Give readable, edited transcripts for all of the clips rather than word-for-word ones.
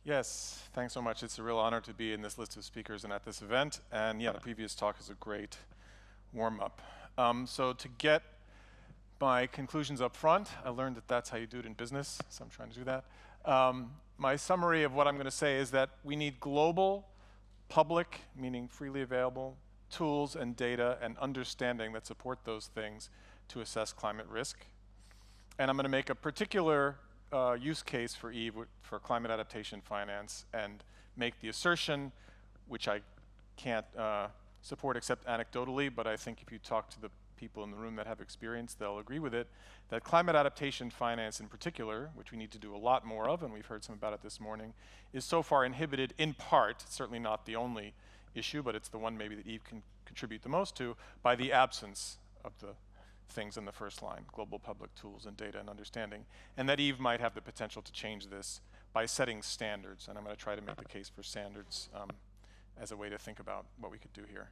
Yes, thanks so much. It's a real honor to be in this list of speakers and at this event. And yeah, the previous talk is a great warm-up. So to get my conclusions up front, I learned that that's how you do it in business, so I'm trying to do that. My summary of what I'm going to say is that we need global, public, meaning freely available, tools and data and understanding that support those things to assess climate risk. And I'm going to make a particular use case for Eve for climate adaptation finance and make the assertion, which I can't support except anecdotally, but I think if you talk to the people in the room that have experience, they'll agree with it, that climate adaptation finance in particular, which we need to do a lot more of, and we've heard some about it this morning, is so far inhibited in part, certainly not the only issue, but it's the one maybe that Eve can contribute the most to, by the absence of the things in the first line, global public tools and data and understanding, and that Eve might have the potential to change this by setting standards, and I'm going to try to make the case for standards as a way to think about what we could do here.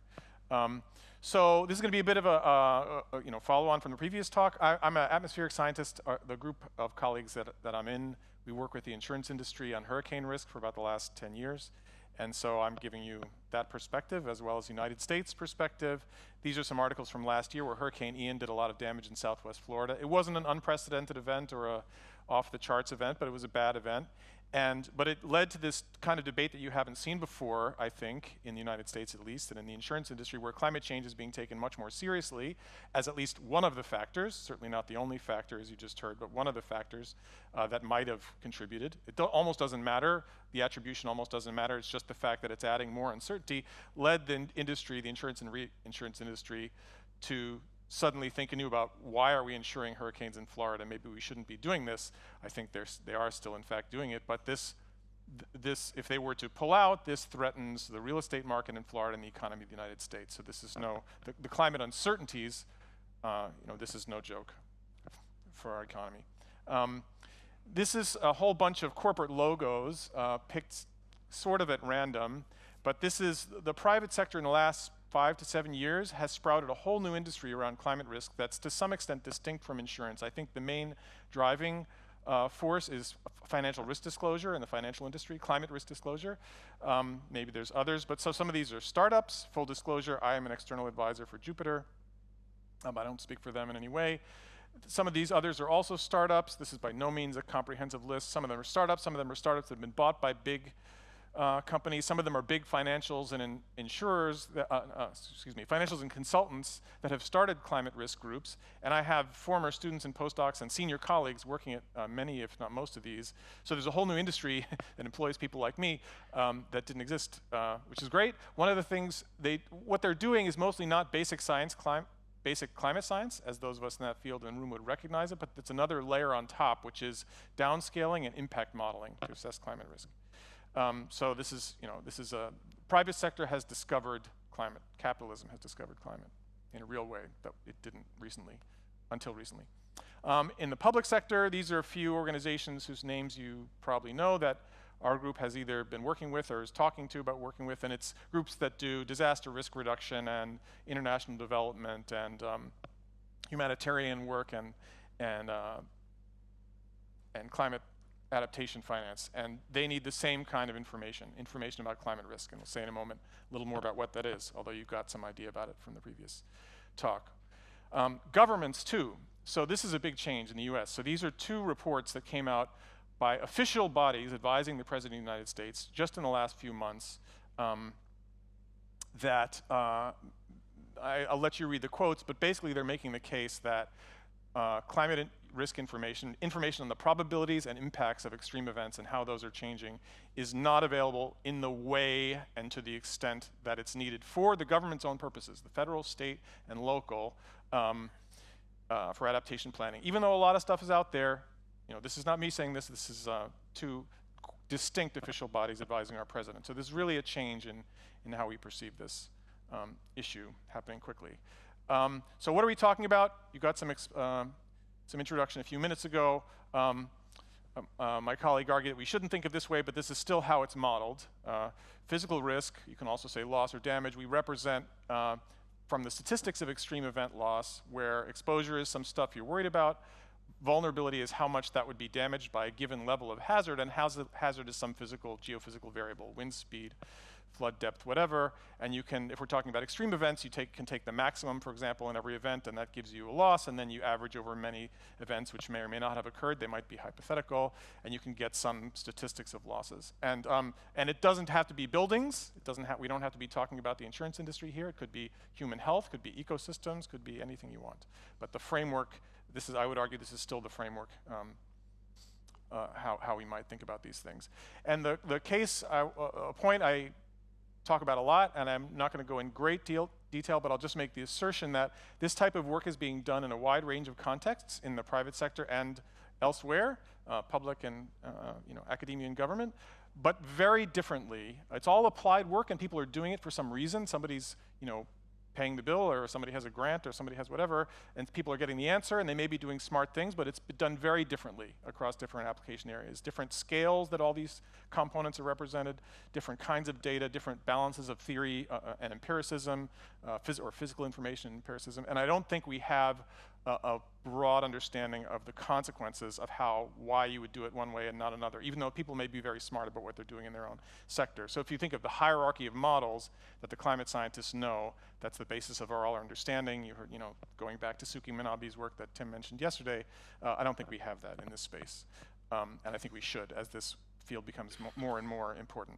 So this is going to be a bit of a follow-on from the previous talk. I'm an atmospheric scientist. The group of colleagues that I'm in, we work with the insurance industry on hurricane risk for about the last 10 years. And so I'm giving you that perspective as well as United States perspective. These are some articles from last year where Hurricane Ian did a lot of damage in Southwest Florida. It wasn't an unprecedented event or a off-the-charts event, but it was a bad event. But it led to this kind of debate that you haven't seen before, I think, in the United States at least, and in the insurance industry, where climate change is being taken much more seriously as at least one of the factors, certainly not the only factor, as you just heard, but one of the factors that might have contributed. It almost doesn't matter. The attribution almost doesn't matter. It's just the fact that it's adding more uncertainty led the industry, the insurance and reinsurance industry, to suddenly think anew about why are we insuring hurricanes in Florida? Maybe we shouldn't be doing this. I think they are still in fact doing it, but this, if they were to pull out, this threatens the real estate market in Florida and the economy of the United States. So this is the climate uncertainties, this is no joke for our economy. This is a whole bunch of corporate logos picked sort of at random, but this is the private sector in the last 5 to 7 years has sprouted a whole new industry around climate risk that's to some extent distinct from insurance. I think the main driving force is financial risk disclosure in the financial industry, climate risk disclosure. Maybe there's others, but so some of these are startups. Full disclosure, I am an external advisor for Jupiter. I don't speak for them in any way. Some of these others are also startups. This is by no means a comprehensive list. Some of them are startups. Some of them are startups that have been bought by big companies. Some of them are big financials and insurers, financials and consultants that have started climate risk groups. And I have former students and postdocs and senior colleagues working at many, if not most of these. So there's a whole new industry that employs people like me that didn't exist, which is great. One of the things, what they're doing is mostly not basic science, basic climate science, as those of us in that field in the room would recognize it, but it's another layer on top, which is downscaling and impact modeling to assess climate risk. So this is a private sector has discovered climate. Capitalism has discovered climate in a real way that it didn't until recently. In the public sector, these are a few organizations whose names you probably know that our group has either been working with or is talking to about working with, and it's groups that do disaster risk reduction and international development and humanitarian work and climate adaptation finance, and they need the same kind of information about climate risk, and we'll say in a moment a little more about what that is, although you've got some idea about it from the previous talk. Governments too. So this is a big change in the US. So these are two reports that came out by official bodies advising the President of the United States just in the last few months that I'll let you read the quotes, but basically they're making the case that climate risk information on the probabilities and impacts of extreme events and how those are changing is not available in the way and to the extent that it's needed for the government's own purposes, the federal, state, and local, for adaptation planning. Even though a lot of stuff is out there, this is not me saying this is two distinct official bodies advising our president. So this is really a change in how we perceive this issue happening quickly. So what are we talking about? You got some introduction a few minutes ago. My colleague argued that we shouldn't think of this way, but this is still how it's modeled. Physical risk, you can also say loss or damage, we represent from the statistics of extreme event loss, where exposure is some stuff you're worried about, vulnerability is how much that would be damaged by a given level of hazard, and hazard is some physical, geophysical variable, wind speed, flood depth, whatever. And you can, if we're talking about extreme events, you can take the maximum, for example, in every event, and that gives you a loss, and then you average over many events which may or may not have occurred. They might be hypothetical, and you can get some statistics of losses. And it doesn't have to be buildings. We don't have to be talking about the insurance industry here. It could be human health, could be ecosystems, could be anything you want. But the framework, I would argue this is still the framework how we might think about these things. And the case, a point I talk about a lot, and I'm not going to go in great detail, but I'll just make the assertion that this type of work is being done in a wide range of contexts in the private sector and elsewhere, public and academia and government, but very differently. It's all applied work, and people are doing it for some reason. Somebody's paying the bill, or somebody has a grant, or somebody has whatever, and people are getting the answer, and they may be doing smart things, but it's done very differently across different application areas. Different scales that all these components are represented, different kinds of data, different balances of theory and empiricism, or physical information and empiricism, and I don't think we have a broad understanding of the consequences of why you would do it one way and not another, even though people may be very smart about what they're doing in their own sector. So if you think of the hierarchy of models that the climate scientists know, that's the basis of all our understanding. You heard, going back to Suki Minabe's work that Tim mentioned yesterday, I don't think we have that in this space. And I think we should, as this field becomes more and more important.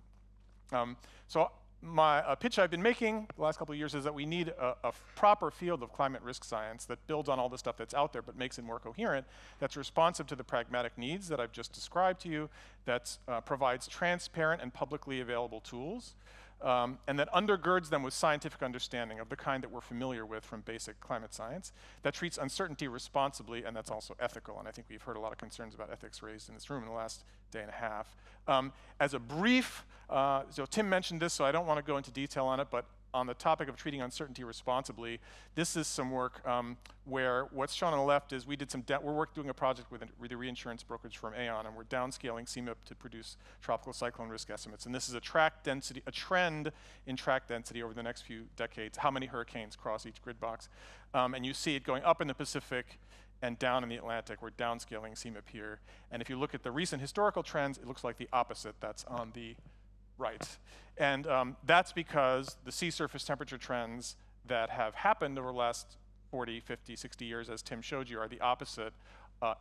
So my pitch I've been making the last couple of years is that we need a proper field of climate risk science that builds on all the stuff that's out there but makes it more coherent, that's responsive to the pragmatic needs that I've just described to you, that provides transparent and publicly available tools, and that undergirds them with scientific understanding of the kind that we're familiar with from basic climate science, that treats uncertainty responsibly, and that's also ethical. And I think we've heard a lot of concerns about ethics raised in this room in the last day and a half. As a brief, so Tim mentioned this, so I don't want to go into detail on it, but on the topic of treating uncertainty responsibly, this is some work where what's shown on the left is we're doing a project with the reinsurance brokerage firm Aon, and we're downscaling CMIP to produce tropical cyclone risk estimates. And this is a trend in track density over the next few decades, how many hurricanes cross each grid box. And you see it going up in the Pacific and down in the Atlantic. We're downscaling CMIP here. And if you look at the recent historical trends, it looks like the opposite. That's on the right. And that's because the sea surface temperature trends that have happened over the last 40, 50, 60 years, as Tim showed you, are the opposite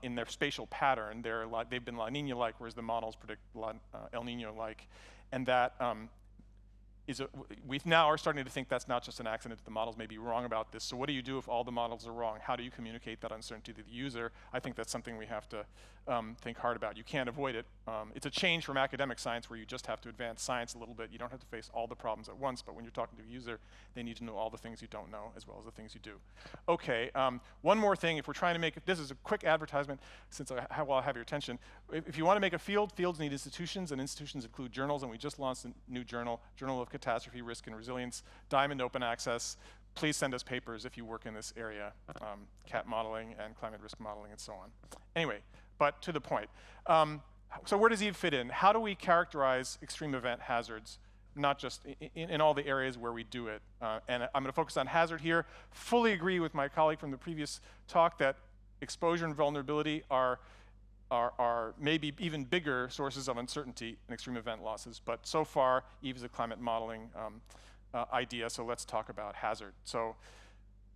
in their spatial pattern. They've been La Nina-like, whereas the models predict El Nino-like. And that we now are starting to think that's not just an accident, that the models may be wrong about this. So what do you do if all the models are wrong? How do you communicate that uncertainty to the user? I think that's something we have to think hard about. You can't avoid it. It's a change from academic science where you just have to advance science a little bit. You don't have to face all the problems at once, but when you're talking to a user, they need to know all the things you don't know as well as the things you do. Okay, one more thing, if we're trying to make, this is a quick advertisement since I have your attention. If you want to make a field, fields need institutions, and institutions include journals, and we just launched a new journal, Journal of Catastrophe Risk and Resilience, Diamond Open Access. Please send us papers if you work in this area, CAT modeling and climate risk modeling and so on. Anyway, but to the point. So where does EVE fit in? How do we characterize extreme event hazards, not just in all the areas where we do it? And I'm going to focus on hazard here. Fully agree with my colleague from the previous talk that exposure and vulnerability are maybe even bigger sources of uncertainty in extreme event losses. But so far, EVE is a climate modeling idea, so let's talk about hazard. So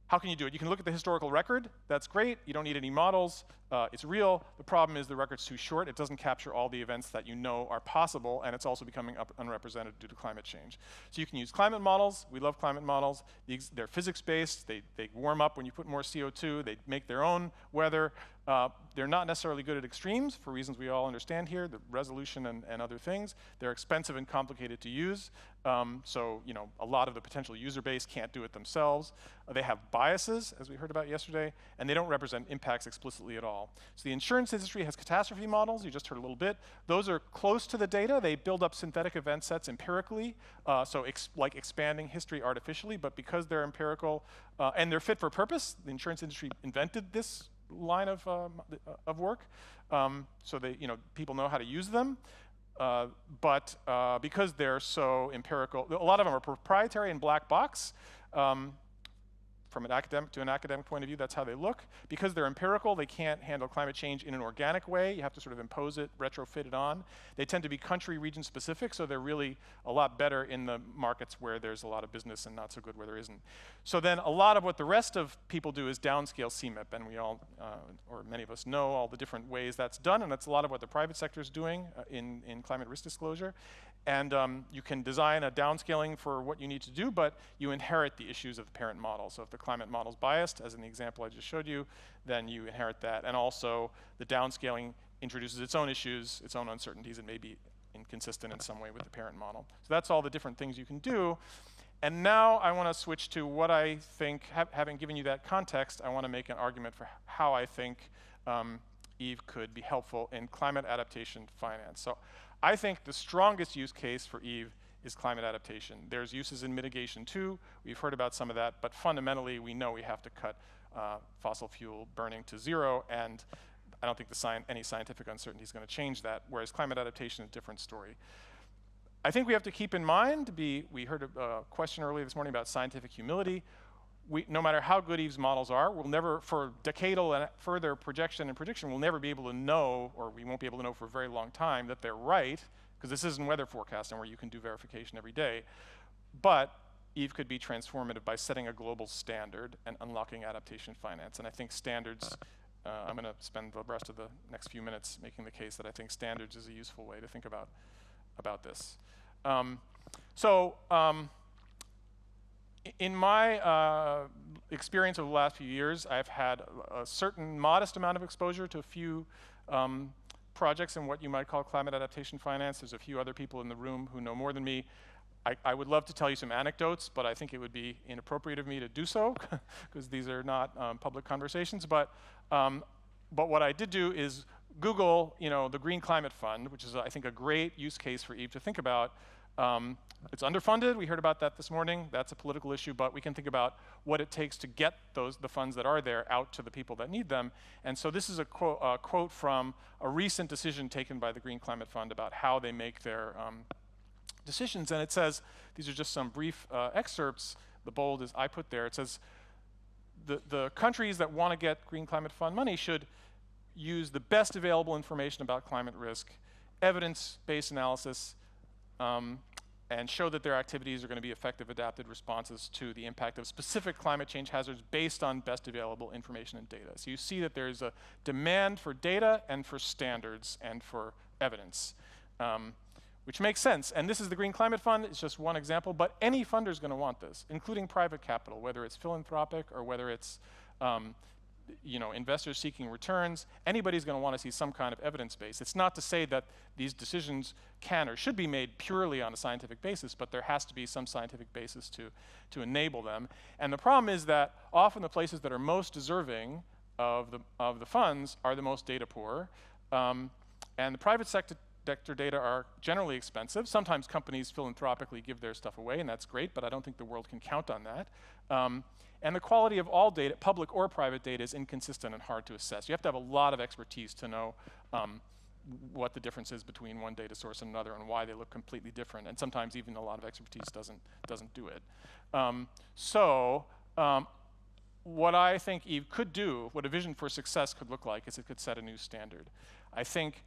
how can you do it? You can look at the historical record. That's great. You don't need any models. It's real. The problem is the record's too short. It doesn't capture all the events that you know are possible, and it's also becoming unrepresented due to climate change. So you can use climate models. We love climate models. They're physics-based. They warm up when you put more CO2. They make their own weather. They're not necessarily good at extremes for reasons we all understand here, the resolution and other things. They're expensive and complicated to use. So a lot of the potential user base can't do it themselves. They have biases, as we heard about yesterday, and they don't represent impacts explicitly at all. So the insurance industry has catastrophe models. You just heard a little bit. Those are close to the data. They build up synthetic event sets empirically, like expanding history artificially, but because they're empirical and they're fit for purpose, the insurance industry invented this line of work, so they, people know how to use them. But because they're so empirical, a lot of them are proprietary and black box. from an academic point of view, that's how they look. Because they're empirical, they can't handle climate change in an organic way. You have to sort of impose it, retrofit it on. They tend to be country region specific, so they're really a lot better in the markets where there's a lot of business and not so good where there isn't. So then a lot of what the rest of people do is downscale CMIP, and we all, or many of us know all the different ways that's done, and that's a lot of what the private sector is doing in climate risk disclosure. And you can design a downscaling for what you need to do, but you inherit the issues of the parent model. So if the climate model's biased, as in the example I just showed you, then you inherit that. And also, the downscaling introduces its own issues, its own uncertainties, and may be inconsistent in some way with the parent model. So that's all the different things you can do. And now I want to switch to what I think, having given you that context, I want to make an argument for how I think Eve could be helpful in climate adaptation finance. So I think the strongest use case for Eve is climate adaptation. There's uses in mitigation too. We've heard about some of that, but fundamentally we know we have to cut fossil fuel burning to zero, and I don't think any scientific uncertainty is going to change that, whereas climate adaptation is a different story. I think we have to keep in mind, we heard a question earlier this morning about scientific humility. No matter how good Eve's models are, we'll never, for decadal and further projection and prediction, we'll never be able to know, or we won't be able to know for a very long time, that they're right, because this isn't weather forecasting where you can do verification every day. But Eve could be transformative by setting a global standard and unlocking adaptation finance. And I think standards, I'm going to spend the rest of the next few minutes making the case that I think standards is a useful way to think about this. In my experience over the last few years, I've had a certain modest amount of exposure to a few projects in what you might call climate adaptation finance. There's a few other people in the room who know more than me. I would love to tell you some anecdotes, but I think it would be inappropriate of me to do so, because these are not public conversations. But what I did do is Google, the Green Climate Fund, which is, I think, a great use case for Eve to think about. It's underfunded. We heard about that this morning. That's a political issue, but we can think about what it takes to get the funds that are there out to the people that need them. And so this is a quote from a recent decision taken by the Green Climate Fund about how they make their decisions. And it says, these are just some brief excerpts. The bold is I put there. It says, the countries that want to get Green Climate Fund money should use the best available information about climate risk, evidence-based analysis, and show that their activities are going to be effective adapted responses to the impact of specific climate change hazards based on best available information and data. So you see that there's a demand for data and for standards and for evidence, which makes sense. And this is the Green Climate Fund. It's just one example, but any funder is going to want this, including private capital, whether it's philanthropic or whether it's investors seeking returns. Anybody's going to want to see some kind of evidence base. It's not to say that these decisions can or should be made purely on a scientific basis, but there has to be some scientific basis to enable them. And the problem is that often the places that are most deserving of the funds are the most data poor. And the private sector data are generally expensive. Sometimes companies philanthropically give their stuff away, and that's great, but I don't think the world can count on that. And the quality of all data, public or private data, is inconsistent and hard to assess. You have to have a lot of expertise to know what the difference is between one data source and another and why they look completely different. And sometimes even a lot of expertise doesn't do it. What I think Eve could do, what a vision for success could look like, is it could set a new standard. I think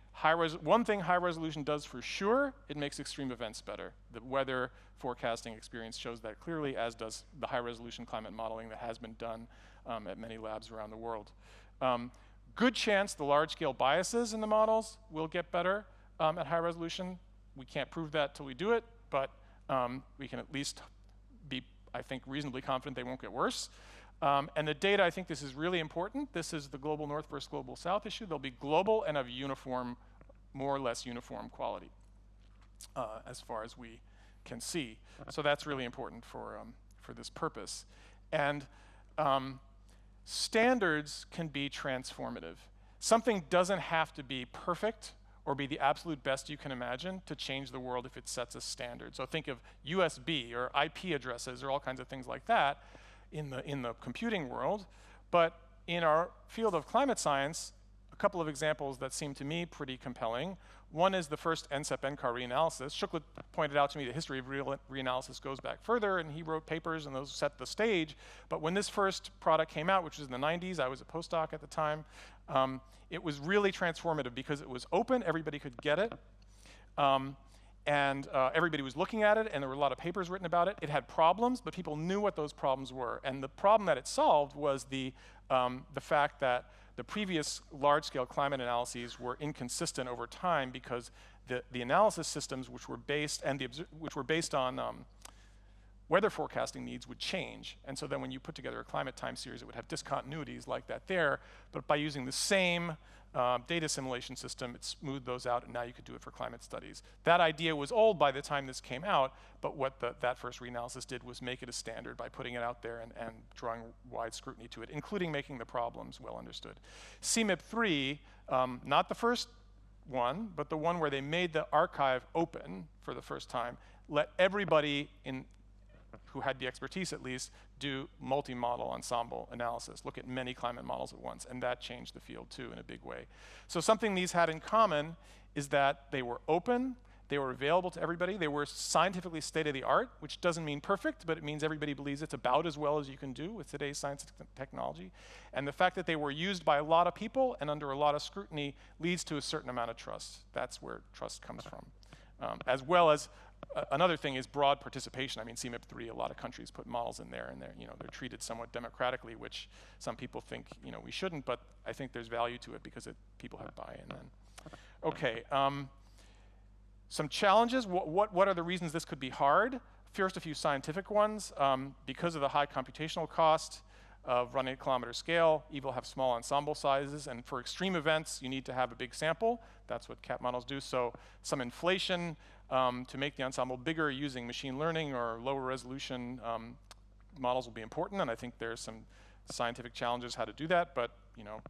one thing high resolution does for sure, it makes extreme events better. The weather forecasting experience shows that clearly, as does the high resolution climate modeling that has been done at many labs around the world. Good chance the large scale biases in the models will get better at high resolution. We can't prove that till we do it, but we can at least be, I think, reasonably confident they won't get worse. And the data, I think this is really important. This is the global north versus global south issue. They'll be global and of uniform, more or less uniform quality, as far as we can see. So that's really important for this purpose. And standards can be transformative. Something doesn't have to be perfect or be the absolute best you can imagine to change the world if it sets a standard. So think of USB or IP addresses or all kinds of things like that in the computing world. But in our field of climate science, a couple of examples that seem to me pretty compelling. One is the first NSEP-NCAR reanalysis. Shuklett pointed out to me the history of reanalysis goes back further, and he wrote papers, and those set the stage. But when this first product came out, which was in the 90s, I was a postdoc at the time, it was really transformative because it was open, everybody could get it. And everybody was looking at it, and there were a lot of papers written about it. It had problems, but people knew what those problems were. And the problem that it solved was the fact that the previous large-scale climate analyses were inconsistent over time because the analysis systems, which were based on weather forecasting needs, would change. And so then when you put together a climate time series, it would have discontinuities like that there. But by using the same data assimilation system, it smoothed those out, and now you could do it for climate studies. That idea was old by the time this came out, but what that first reanalysis did was make it a standard by putting it out there and drawing wide scrutiny to it, including making the problems well understood. CMIP3, not the first one, but the one where they made the archive open for the first time, let everybody who had the expertise at least, do multi-model ensemble analysis, look at many climate models at once, and that changed the field too in a big way. So something these had in common is that they were open, they were available to everybody, they were scientifically state-of-the-art, which doesn't mean perfect, but it means everybody believes it's about as well as you can do with today's science and technology. And the fact that they were used by a lot of people and under a lot of scrutiny leads to a certain amount of trust. That's where trust comes from. As well as another thing is broad participation. I mean, CMIP3, a lot of countries put models in there, and they're treated somewhat democratically, which some people think we shouldn't, but I think there's value to it because people have buy-in then. Okay, some challenges. What are the reasons this could be hard? First, a few scientific ones. Because of the high computational cost of running at kilometer scale, EVE will have small ensemble sizes, and for extreme events, you need to have a big sample. That's what CAP models do. So some inflation to make the ensemble bigger using machine learning or lower resolution models will be important, and I think there's some scientific challenges how to do that, but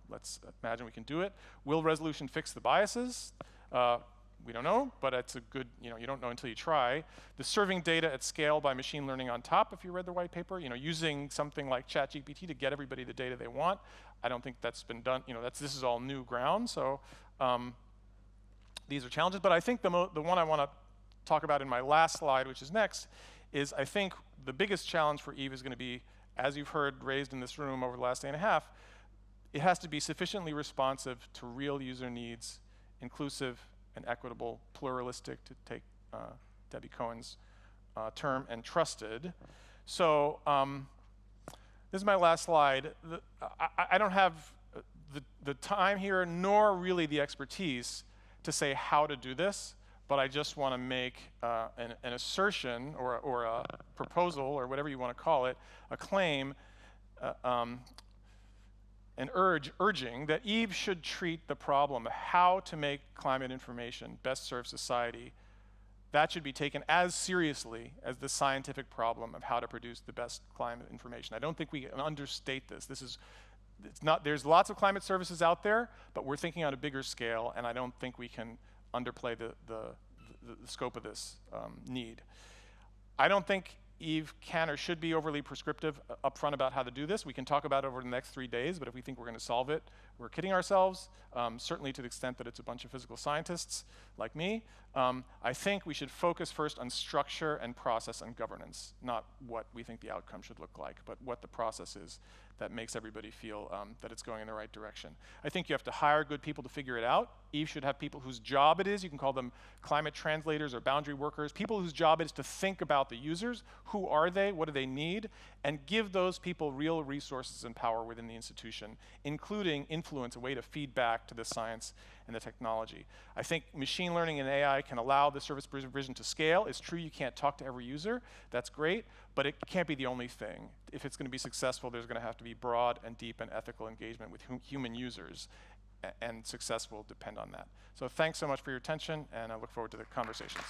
let's imagine we can do it. Will resolution fix the biases? We don't know, but it's a good, you don't know until you try. The serving data at scale by machine learning on top, if you read the white paper, using something like ChatGPT to get everybody the data they want. I don't think that's been done, this is all new ground, so these are challenges. But I think the one I want to talk about in my last slide, which is next, is I think the biggest challenge for EVE is going to be, as you've heard raised in this room over the last day and a half, it has to be sufficiently responsive to real user needs, inclusive and equitable, pluralistic, to take Debbie Cohen's term, and trusted. So this is my last slide. I don't have the time here, nor really the expertise to say how to do this, but I just want to make an assertion or a proposal, or whatever you want to call it, a claim, an urging that EVE should treat the problem of how to make climate information best serve society. That should be taken as seriously as the scientific problem of how to produce the best climate information. I don't think we can understate this. There's lots of climate services out there, but we're thinking on a bigger scale, and I don't think we can underplay the scope of this need. I don't think EVE can or should be overly prescriptive upfront about how to do this. We can talk about it over the next 3 days, but if we think we're going to solve it, we're kidding ourselves, certainly to the extent that it's a bunch of physical scientists like me. I think we should focus first on structure and process and governance, not what we think the outcome should look like, but what the process is that makes everybody feel that it's going in the right direction. I think you have to hire good people to figure it out. EVE should have people whose job it is, you can call them climate translators or boundary workers, people whose job it is to think about the users. Who are they? What do they need? And give those people real resources and power within the institution, including influence, a way to feed back to the science and the technology. I think machine learning and AI can allow the service provision to scale. It's true you can't talk to every user. That's great, but it can't be the only thing. If it's going to be successful, there's going to have to be broad and deep and ethical engagement with human users, and success will depend on that. So thanks so much for your attention, and I look forward to the conversations.